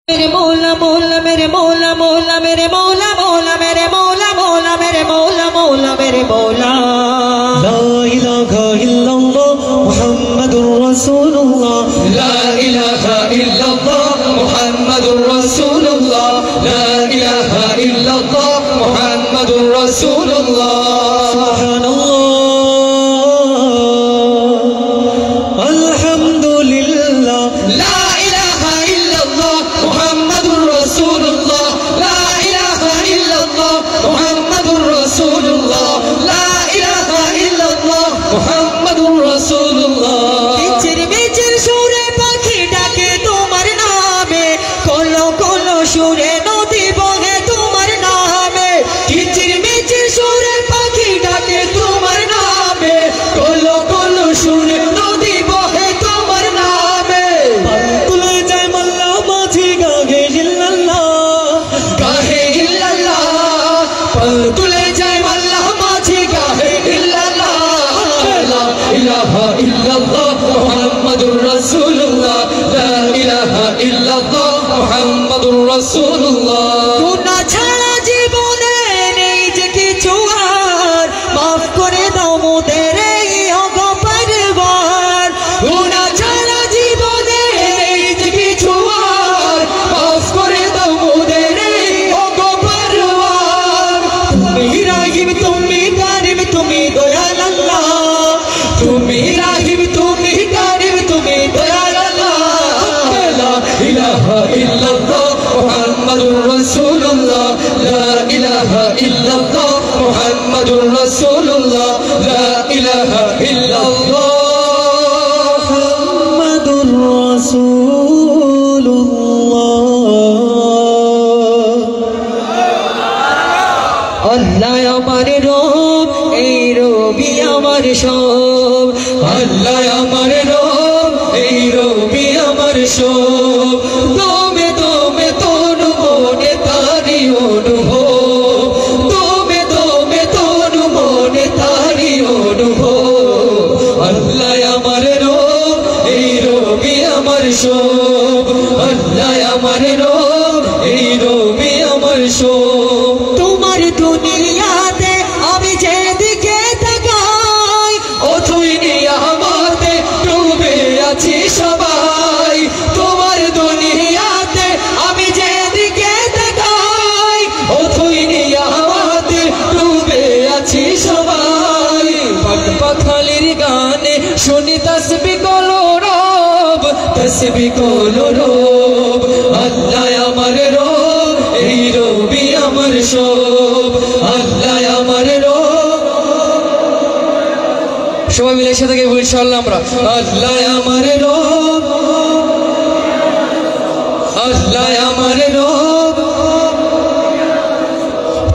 मेरे मौला मौला मेरे मौला मौला मेरे मौला मौला मेरे मौला मौला मेरे मौला मौला मेरे मौला ला इलाहा इल्लल्लाह मुहम्मदुर रसूलुल्लाह ला इलाहा इल्लल्लाह मुहम्मदुर रसूलुल्लाह ला इलाहा इल्लल्लाह मुहम्मदुर रसूलुल्लाह सुब्हानल्लाह अल्हम्दुलिल्लाह ला इलाहा इल्लल्लाह मुहम्मदुर रसूलुल्लाह ला इलाहा इल्लल्लाह मुहम्मदुर रसूलुल्लाह ला इलाहा इल्लल्लाह मुहम्मदुर रसूलुल्लाह बिचिर बिचिर सुरे पाखी डाके तुम्हार नामे कोलो कोलो सुरे नदी बहे तुम्हार नामे किचिर मिचिर सुरे पाखी डाके तुम्हार नामे कोलो कोलो सुरे नदी बहे तुम्हार नामे तुले जाय मल्ला माझी गागे इल्लल्लाह पल तुले जाए अल्लाह माझी गाहे इल्लल्लाह ला इलाहा इल्लल्लाह मुहम्मदुर रसूलुल्लाह ला इलाहा इल्लल्लाह मुहम्मदुर रसूलुल्लाह गुनाह छाड़ा जीवने नेই যে কিছু আর maaf করে দাও মোদের এই ওগো পরওয়ার गुनाह छाड़ा जीवने নেই যে কিছু আর মাফ করে দাও মোদের এই ওগো পরওয়ার তুমি রাহিম তুমি কারিম তুমি দয়াল আল্লাহ তুমি রাহিম তুমি কারিম তুমি দয়াল আল্লাহ লা ইলাহা ইল্লাল্লাহ মুহাম্মাদুর রাসূলুল্লাহ লা ইলাহা ইল্লাল্লাহ মুহাম্মাদুর রাসূলুল্লাহ লা ইলাহা ইল্লাল্লাহ মুহাম্মাদুর রাসূলুল্লাহ আল্লাহ আমার রব এই রবি আমার সব আল্লাহ আমার রব এই রবি আমার সব দমে দমে তনু মনে তারি অনুভব দমে দমে তনু মনে তারি অনুভব আল্লাহ আমার রব এই রবি আমার সব আল্লাহ আমার রব এই রবি আমার সব তোমার দুনিয়াতে আমি যেদিকে তাকাই অথই নিয়ামতে ডুবে আছি সবাই তোমার দুনিয়াতে আমি যেদিকে তাকাই অথই নিয়ামতে ডুবে আছি সবাই পাখালির গানে শুনি তাসবিহ কলরব তাসবিহ কলরব আল্লাহ আমার রব এই রবি আমার সব আল্লাহ আমার রব সবাই মিলে একসাথে গাইবো ইনশাআল্লাহ আমরা আল্লাহ আমার রব আল্লাহ আমার রব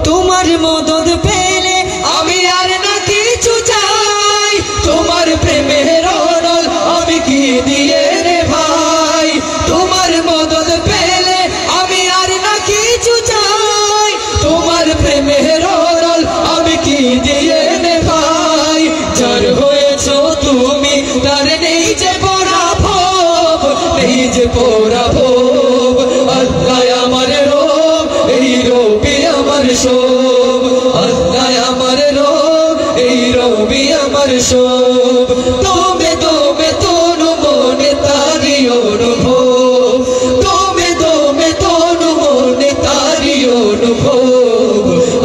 তোমার মদদ পেলে আমি আর না কিছু চাই তোমার প্রেমের অনল আমি কি দিয়ে রে ভাই তোমার মদদ পেলে আমি আর না কিছু চাই তোমার প্রেমের অনল আমি কি দিয়ে রে ভাই যার হয়েছো তুমি তার নেই যে পরাভব নেই যে পরাভব আল্লাহ আমার রব এই রবি আমার সব আল্লাহ আমার রব এই রবি আমার সব দমে দমে তনু মনে তারি অনুভব দমে দমে তনু মনে তারি অনুভব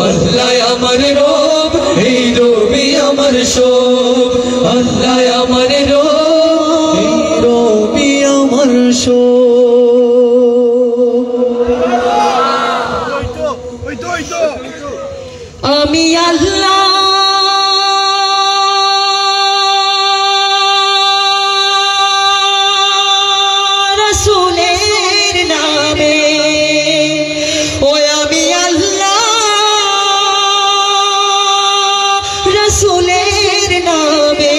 আল্লাহ আমার রব এই রবি আমার সব আল্লাহ আমার রব এই রবি আমার সব আমি আল্লাহ রাসূলের নামে ও আমি আল্লাহ রাসূলের নামে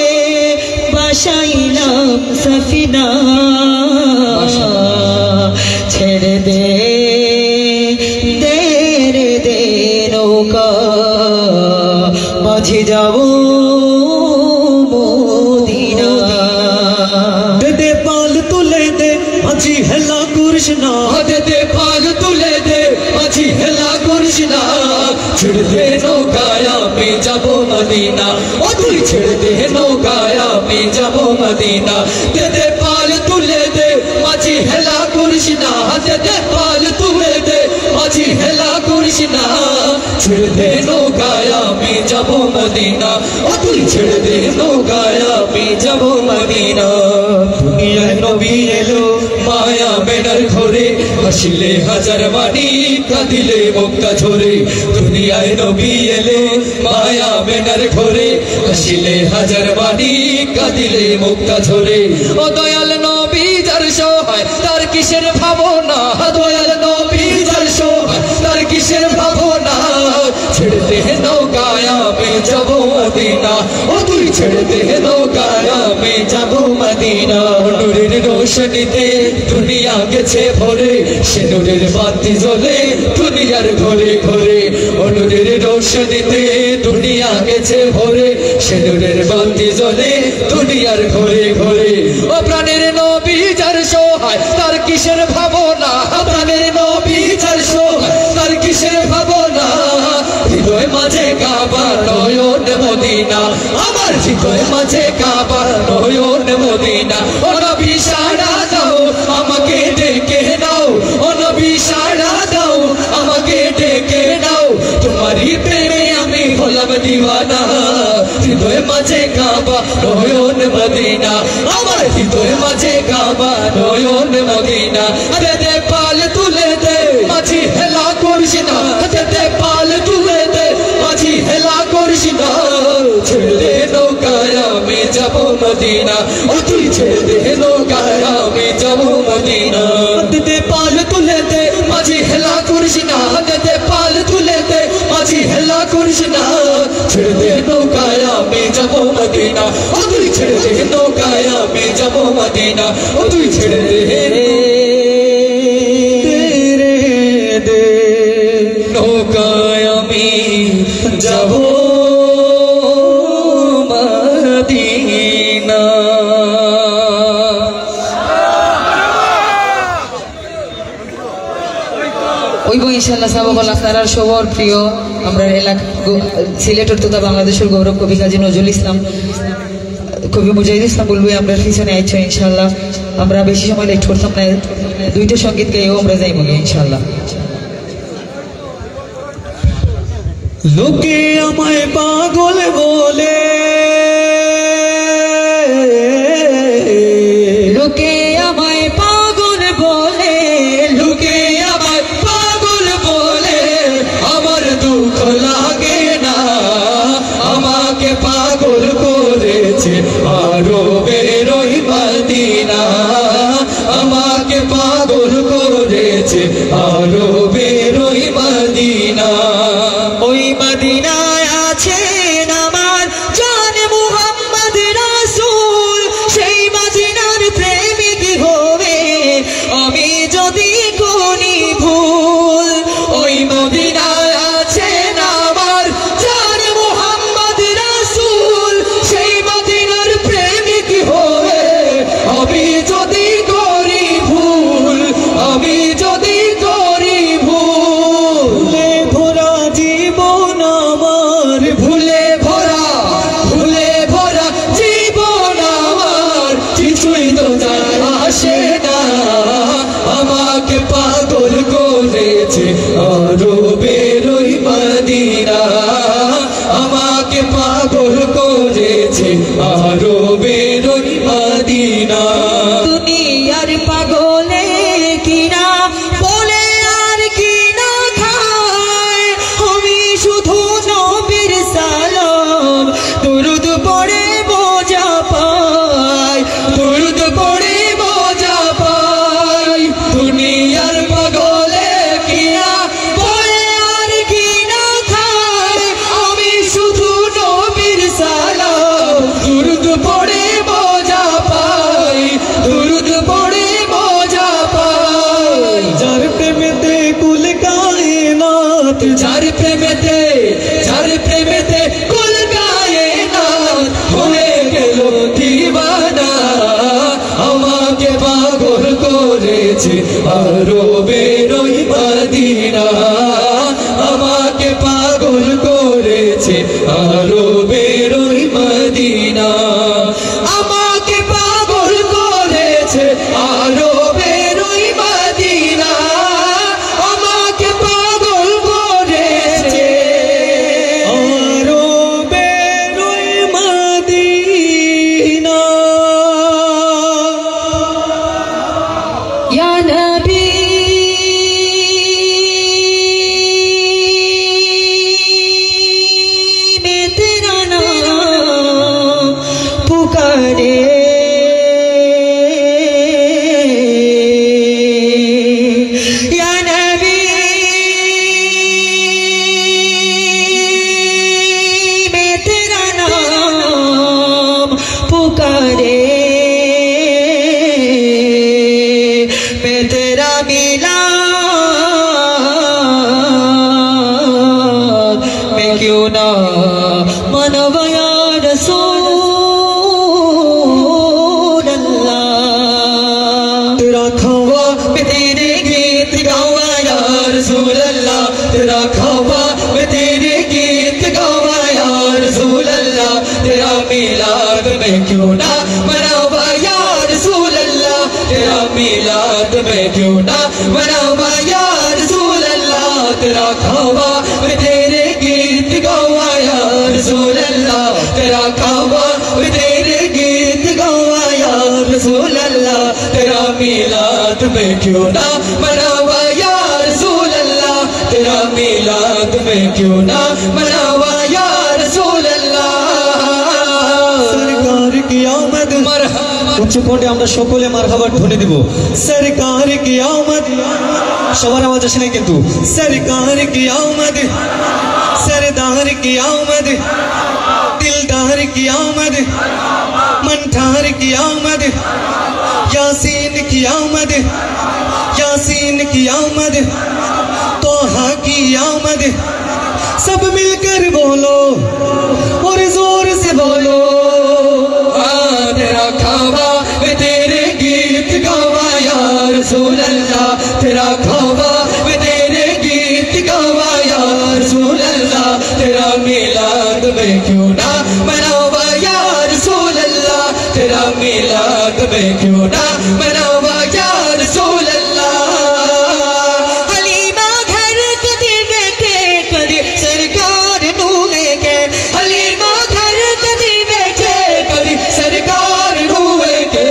বাসাইলাম সফিনা ছেড়ে দে নৌকা মাঝে যাব মদিনা দে দে পাল তুলে দে আজি হেলা কৃষ্ণ দে দে করিস না ছেড়ে দে নৌকায় আমি যাব মদিনা ও তুই ছেড়ে দে নৌকায় আমি যাব মদিনা দে দে পাল তুলে দে মাঝি হেলা করিস না দে দে পাল তুলে দে মাঝি হেলা করিস না ছেড়ে দে নৌকায় আমি যাব মদিনা ও তুই ছেড়ে দে নৌকায় আমি যাব মদিনা দুনিয়ায় নবী এলো মায়া বেনার ঘরে হাসিলে হাজার মানি কাঁদিলে মুক্তা ঝরে দুনিয়ায় নবী এলো মায়া বেনার ঘরে হাসিলে হাজার মানি কাঁদিলে মুক্তা ঝরে ও দয়াল নবী যার সহায় তার কিসের ভাবনা দয়াল নবী যার সহায় তার কিসের ভাবনা ছেড়ে দে নৌকায় আমি যাব মদিনা ও তুই ছেড়ে দে নৌকায় আমি যাব মদিনা নূরের রোশনীতে দুনিয়া গেছে ভরে সে নূরের বাতি জ্বলে দুনিয়ার ঘরে ঘরে ও নূরের রোশনীতে দুনিয়া গেছে ভরে সে নূরের বাতি জ্বলে দুনিয়ার ঘরে ঘরে ও প্রাণের নবী যার সহায় তার কিসের ভাবনা প্রাণের নবী যার সহায় তার কিসের ভাবনা হৃদয় মাঝে কাবা নয়ন মদিনা আমার হৃদয় মাঝে কাবা নয়ন মদিনা ও নবী সাড়া দাও আমাকে ডেকে নাও ও নবী সাড়া দাও আমাকে ডেকে নাও তোমারই প্রেমে আমি হলাম দিওয়ানা হৃদয় মাঝে কাবা নয়ন মদিনা আমার হৃদয় মাঝে কাবা নয়ন মদিনা দে দে পাল তুলে দে মাঝি হেলা করিস না দে দে পাল তুলে দে মাঝি হেলা করিস না ছেড়ে দে নৌকায় আমি যাব মদিনা ও তুই ছেড়ে দে নৌকায় আমি যাব মদিনা দে দে পাল তুলে দে মাঝি হেলা করিস না দে দে পাল তুলে দে মাঝি হেলা করিস না ছেড়ে দে নৌকায় আমি যাব মদিনা ও তুই ছেড়ে দে নৌকায় আমি যাব মদিনা ও তুই ছেড়ে দে নৌকায় আমি যাব মদিনা ওই বই ইনশাআল্লাহ সাহাবাল আপনারা সবার প্রিয় আমরা এলাকা সিলেটের তথা বাংলাদেশের গৌরব কবি কাজী নজরুল ইসলাম কবি মুজাহিদ ইসলাম বলবো আমরা পিছনে আইছো ইনশাআল্লাহ আমরা বেশি সময় লেট করতাম না দুইটা সঙ্গীত গাইও আমরা যাইব ইনশাআল্লাহ লোকে আমায় পাগল বলে লোকে আমায় পাগল বলে লোকে আমায় পাগল বলে আমার দুঃখ লাগে না আমাকে পাগল করেছে আরো বেরোই মদিনা আমাকে পাগল করেছে আরো বেরোই মদিনা ওই মদিনায় আছেন আমার জান মুহাম্মদ রাসূল সেই মদিনার প্রেমিক হবে আমি যদি করি ভুল ওই মদিনায় আছেন আমার জান মুহাম্মদ রাসূল সেই মদিনার প্রেমিক হবে আমি যদি করি ভুল আমি যদি করি ভুল ভোরা জীবন আমার ভুলে ভরা জীবন আমার কিছুই তো যায় আসে না আমাকে পাগল করেছে আরো বেরোই মদিনা আমাকে পাগল করেছে আরো বেরোই মদিনা দুনিয়ার পাগলে কিনা বলে আর কিনা খায় আমি শুধু নবীর সালাম দুরুদ পড়ে বোঝা পাই দুরুদ পড়ে মজা পাই দুনিয়ার পাগলে কিনা বলে আর কিনা খায় আমি শুধু নবীর সালাম দুরুদ পড়ে মজা পাই দুরুদ পড়ে মজা পাই যার প্রেমেতে কুল কায়নাত যার প্রেমেতে কুল কায়নাত হয়ে গেল দিওয়ানা আমাকে পাগল করেছে আরো বেরোই মদিনা या नबी मैं तेरा नाम पुकारे, मैं तेरा मिलाद मैं क्यों ना मनवा या रसूल अल्लाह। तेरा खावा मैं तेरे गीत गावा या रसूल अल्लाह, तेरा खावा मैं तेरे गीत गावा या रसूल अल्लाह, तेरा मिलाद मैं क्यों ना मनावा या रसूल अल्लाह, तेरा मिलाद मैं क्यों ना मनावा या रसूल अल्लाह, तेरा खावा मैं तेरे गीत गावा या रसूल अल्लाह, तेरा खावा मैं तेरे गीत गावा या रसूल अल्लाह, तेरा मिलाद मैं क्यों ना मनावा या रसूल अल्लाह, तेरा मिलाद मैं क्यों ना मनावा या रसूल अल्लाह। सरकार की आमद मरहबा उच्च কণ্ঠে আমরা সকলে মারহাবার ধ্বনি দিব। সরকার কি আমদ, সবার আওয়াজ আসে না কিন্তু। সরকার কি আমদ, सरदार की आमद, दिलदार की आमद, मनठार की आमद, यासीन की आमद, यासीन की आमद, तोहा की आमद। सब मिलकर बोलो और जोर से बोलो। तेरा खावा मैं तेरे गीत गावा या रसूल अल्लाह, तेरा खावा मैं तेरे गीत गावा या रसूल अल्लाह, तेरा मिलाद मैं क्यों ना मनावा या रसूल अल्लाह, तेरा मिलाद मैं क्यों ना मनावा या रसूल अल्लाह। हलीमा घर कदी बैठे कदी सरकार नूले के, हलीमा घर कदी बैठे कदी सरकार हुए के,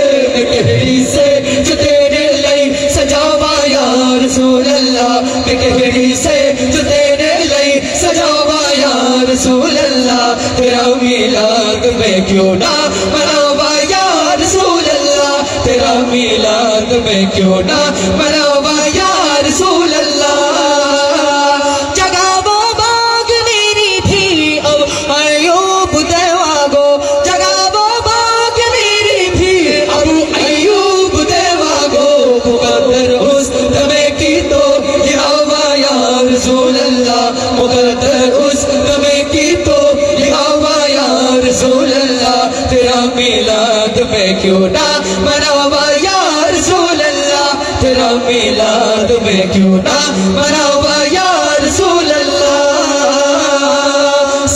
कहरी से जो तेरे लई सजावा या रसूल अल्लाह, कहरी से जो तेरे लई सजावा या रसूल अल्लाह, तेरा मिलाद मैं क्यों ना मनावा या रसूल अल्लाह, तेरा मिलाद मैं क्यों ना मनावा या रसूल अल्लाह। जगावो बाग मेरी थी अब अयूब देवागो, जगावो बाग मेरी थी अब अयूब देवागो, मुकद्दर हुस्न में की तो ये हवा या रसूल अल्लाह, मुकद्दर हुस्न में की तो ये हवा या रसूल अल्लाह, तेरा मिलाद मैं क्यों ना मनावा या रसूल अल्लाह, तेरा मिलाद मैं क्यों ना मनावा या रसूल अल्लाह।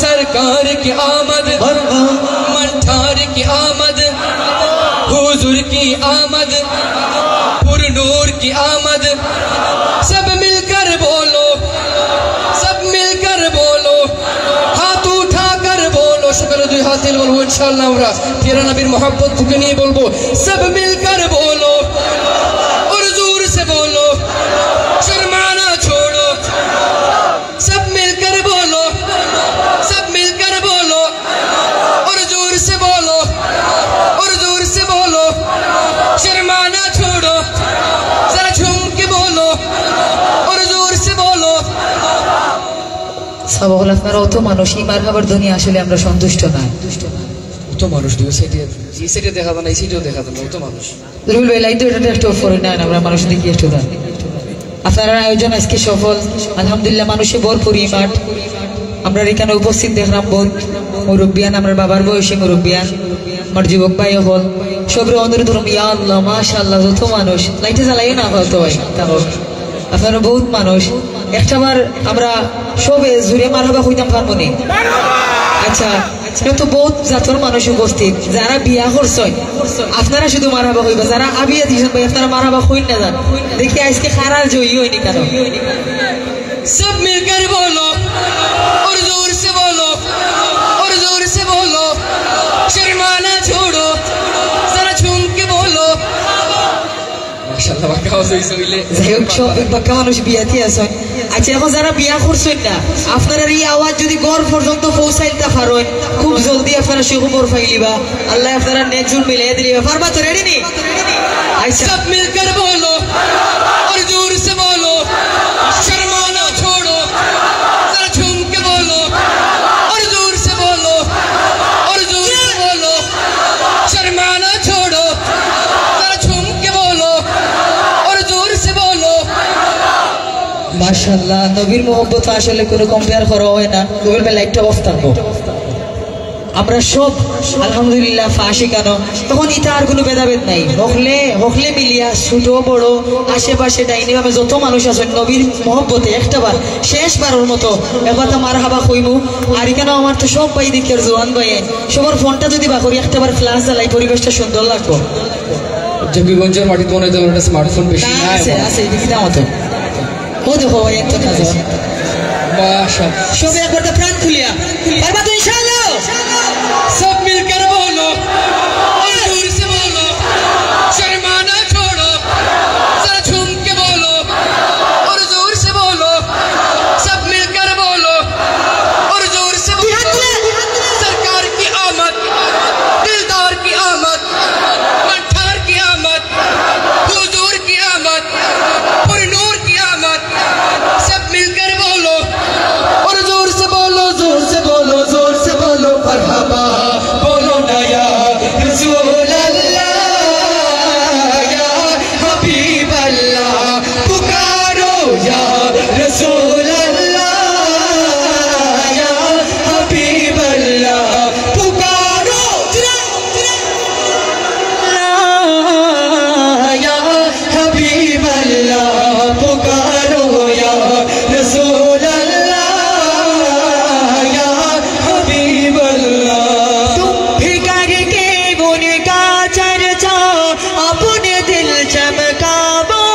सरकार की आमद, मनठार की आमद, हुजूर की आमद, पुरनूर की आमद, सब मिलकर बोलो, सब मिलकर बोलो, हाथ उठाकर बोलो, शुक्र दुई हाथ बोलो इंशाअल्लाह। আমরা तेरा नबीर मोहब्बत के लिए बोलबो, सब मिलकर बोलो और जोर से बोलो, शर्माना छोड़ो, सब मिलकर बोलो, सब मिलकर बोलो और जोर से बोलो, और जोर से बोलो, शर्माना छोड़ो, जरा झूम के बोलो और जोर से बोलो। সাবাবুল আপনারা অত মানুষ এই মারহাবার ধ্বনি আসলে আমরা সন্তুষ্ট না। তো মানুষ দুই সাইডে এই সাইডে দেখা যায় না, এই সাইডেও দেখা যায় না, তো মানুষ রুল ভাই লাইতো এটা একটু ফরে না, আমরা মানুষ দেখি একটু দেন। আপনার আয়োজন আজকে সফল আলহামদুলিল্লাহ, মানুষে ভরপুর এই মাঠ। আমরা এখানে উপস্থিত দেখলাম বহুত মুরব্বিয়ান, আমার বাবার বয়সী মুরব্বিয়ান, আমার যুবক ভাই হল সবরে অনুরোধ করুন, ইয়া আল্লাহ মাশাআল্লাহ যত মানুষ লাইটে জ্বালাইও না হতো ভাই, তাও আপনারা বহুত মানুষ। একটাবার আমরা সবে জুড়ে মারহাবা কইতাম পারবো নি? আচ্ছা তো বহুত জাতর মানুষ উপস্থিত, যারা বিয়া করছেন আপনারা শুধু মারহাবা কইবা, যারা আবিয়া দিয়েছেন ভাই আপনারা মারহাবা কইন না যান, দেখি আজকে খারার জয়ী হয়নি কেন। सब मिलकर बोलो और जोर से बोलो, और जोर से बोलो, शर्माना छोड़ो, जरा झूम के बोलो। माशाल्लाह बाका হইছে হইলে যাই হোক সব বাক্কা মানুষ বিয়াতে আছেন। আচ্ছা এখন যারা বিয়া করছেন না আপনারা এই আওয়াজ যদি ঘর পর্যন্ত পৌঁছাইতে পারেন খুব জলদি আপনারা সেই খবর পাইলিবা, আল্লাহ আপনারা নেকজুল মিলিয়ে দিলিবা। পারবা তো? রেডি নি? আচ্ছা सब मिलकर बोलो और जोर से बोलो। মাশাআল্লাহ নবীর মোহব্বত আসলে কোনো কম্পেয়ার করা হয় না। কবির ভাই লাইটটা অফ থাকবো। আমরা সব আলহামদুলিল্লাহ ফাঁসি কেন তখন ইটা আর কোনো ভেদাভেদ নাই। হকলে মিলিয়া ছোট বড় আশেপাশে ডাইনি ভাবে যত মানুষ আছেন নবীর মহব্বতে একটাবার শেষবারের মতো একবার তো মার হাবা কইমু। আর এখানে আমার তো সব ভাই দিকের জোয়ান ভাই সবার ফোনটা যদি বা করি একটাবার ফ্লাশ জ্বালাই পরিবেশটা সুন্দর লাগবো। জঙ্গিগঞ্জের মাটিতে মনে হয় তেমন একটা স্মার্টফোন বেশি নাই। আছে আছে দেখিটা মতো ও দেখো ভাই একটা কাজ माशाअल्लाह সবে একবার তো প্রাণ খুলিয়া পারবা তো ইনশাআল্লাহ। सब मिलकर बोलो और दूर से बोलो शर्माना छोड़ो जरा झूम के बोलो और जोर से बोलो सब मिलकर बोलो और जोर से बोलो सरकार की आमद दिलदार की आमद मंठार की आमद हुजूर की आमद पुरनूर की आमद सब मिलकर बोलो और जोर से बोलो जोर से बोलो जोर से बोलो मरहबा बोलो ना या रसूल अल्लाह या हबीब अल्लाह पुकारो या रसूल अल्लाह या हबीब अल्लाह पुकारो या हबीब अल्लाह पुकारो या रसूल अल्लाह या हबीब अल्लाह। तुम भी करके उनका चर्चा अपने दिल चमकावो।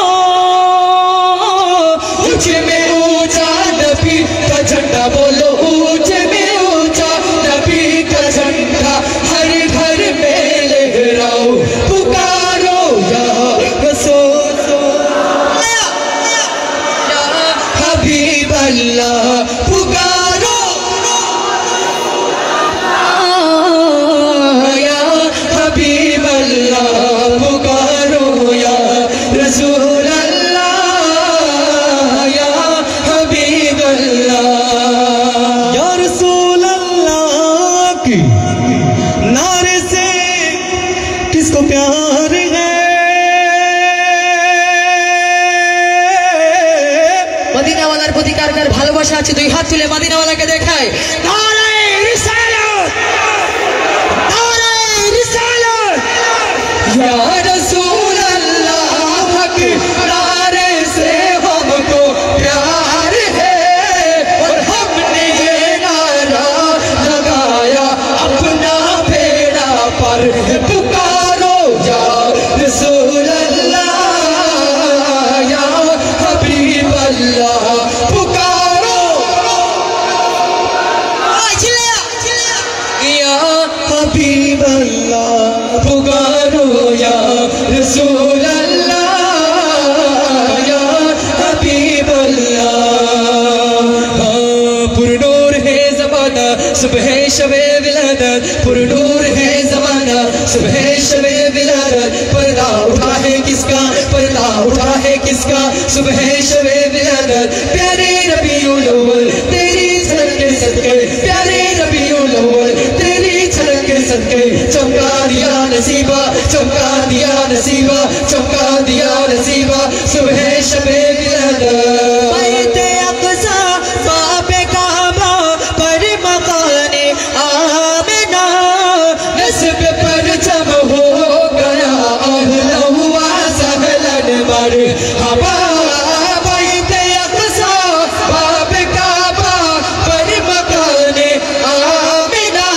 ऊंचे में ऊंचा नबी का झंडा बोलो ऊंचे में ऊंचा नबी का झंडा हर घर में लहराओ पुकारो या रसूल या हबीब अल्लाह पुकारो या हबीब अल्लाह पुकारो या रसूल अल्लाह या हबीब अल्लाह। या रसूल अल्लाह की नारे से किसको प्यार है। মদিনাওয়ালার প্রতি কার কার ভালোবাসা আছে দুই হাত তুলে মদিনাওয়ালাকে দেখায়। নারায়ে রিসালাত নারায়ে রিসালাত। या रसूल अल्लाह के नारे से हमको प्यार है और हमने ये नारा लगाया अपना बेड़ा पर पुकारो या रसूल अल्लाह या हबीब अल्लाह पुकारो या हबीब अल्लाह पुकारो या रसूल अल्लाह या हबीब अल्लाह। पुरनूर है ज़माना सुबह शबे विलादत पुरनूर है ज़माना सुबह शबे विलादत पर्दा उठा है किसका पर्दा उठा है किसका सुबह शबे विलादत प्यारे रबीउल अव्वल तेरी झलक के सदके प्यारे रबीउल अव्वल तेरी झलक के सदके चमका दिया नसीबा चमका दिया नसीबा चमका दिया नसीबा सुबह शबे विलादत। बैते अक़सा बाबे काबा पर मकाने आमिना नस्ब परचम हो गया अहलन व सहलन मरहबा बैते अक़सा बाब काबा पर मकाने आमिना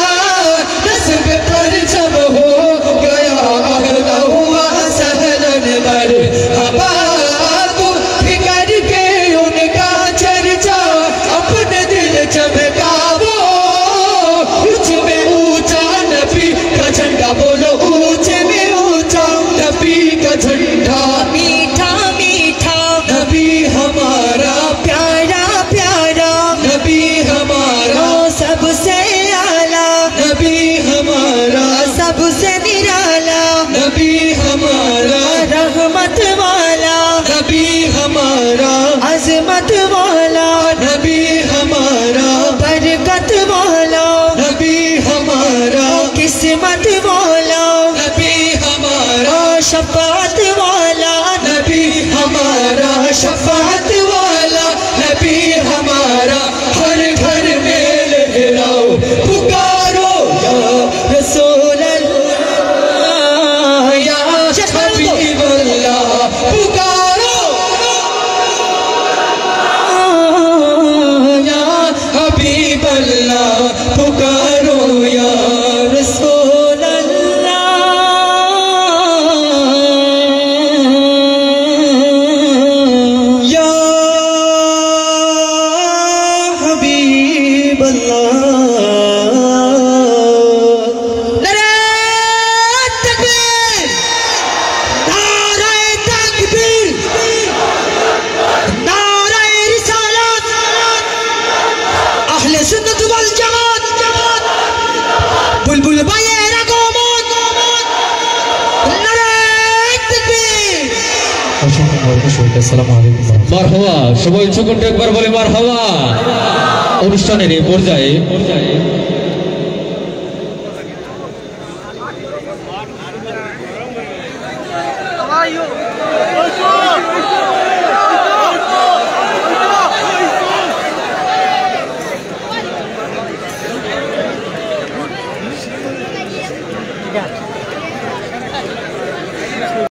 नस्ब परचम हो गया अहलन व सहलन मरहबा। तुम फिकर के उनका चर्चा अपने दिल चमकावो ऊंचे में ऊंचा नबी का झंडा बोलो ऊंचे में ऊंचा नबी का झंडा मीठा मीठा नबी हमारा प्यारा प्यारा नबी हमारा सबसे आला नबी हमारा सबसे निराला नबी हमारा रहमत वाला नबी हमारा अजमत वाला नबी हमारा बरकत वाला नबी हमारा किस्मत वाला नबी हमारा शफाअत वाला नबी हमारा शफाअत वाला আসসালামু আলাইকুম। মারহাবা, সবাই চোখ একবার বলে মারহাবা। অনুষ্ঠানের এই পর্যায়ে